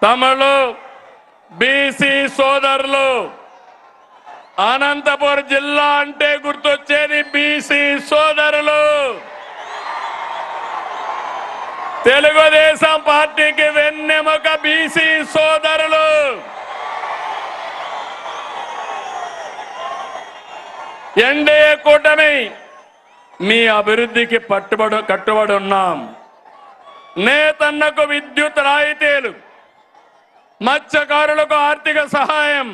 తమలో బీసీ సోదరులు అనంతపురం జిల్లా అంటే గుర్తొచ్చేది బీసీ సోదరులు తెలుగుదేశం పార్టీకి వెన్నెముక బీసీ సోదరులు ఎన్డీఏ కూటమి మీ అభివృద్ధికి కట్టుబడి ఉన్నాం నేతన్నకు విద్యుత్ రాయితీలు మత్స్యకారులకు ఆర్థిక సహాయం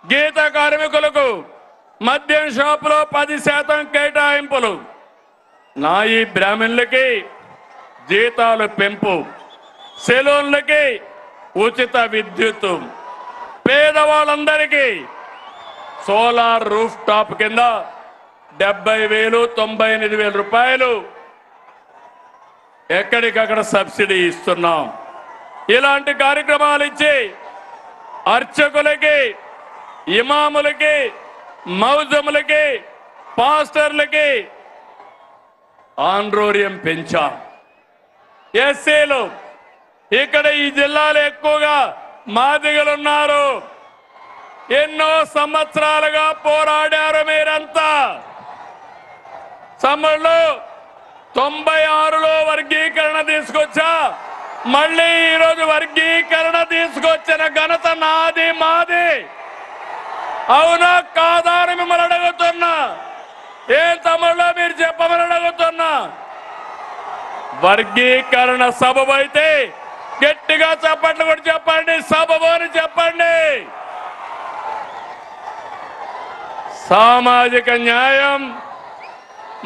గీత కార్మికులకు మద్యం షాపులో 10% కేటాయింపులు నాయి బ్రాహ్మణులకి జీతాలు పెంపు సెలూన్లకి ఉచిత విద్యుత్ పేదవాళ్ళందరికీ సోలార్ రూఫ్ టాప్ కింద 70,000 98,000 రూపాయలు ఎక్కడికక్కడ సబ్సిడీ ఇస్తున్నాం ఇలాంటి కార్యక్రమాలు ఇచ్చి అర్చకులకి ఇమాములకి మౌజములకి పాస్టర్లకి ఆండ్రోరియం పెంచాం ఎస్సీలు ఇక్కడ ఈ జిల్లాలో ఎక్కువగా మాదిగలున్నారు ఎన్నో సంవత్సరాలుగా పోరాడారు మీరంతా సమ్మర్లో 96లో వర్గీకరణ తీసుకొచ్చా మళ్ళీ ఈరోజు వర్గీకరణ తీసుకొచ్చిన ఘనత నాది మాది అవునా కాదా అని మిమ్మల్ని అడుగుతున్నా ఏం తమ్ముళ్ళు మీరు చెప్పమని అడుగుతున్నా వర్గీకరణ సబబు అయితే గట్టిగా చప్పట్లు కూడా చెప్పండి సబబు అని చెప్పండి సామాజిక న్యాయం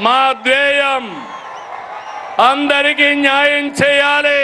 మా ధ్యేయం అందరికీ న్యాయం చేయాలి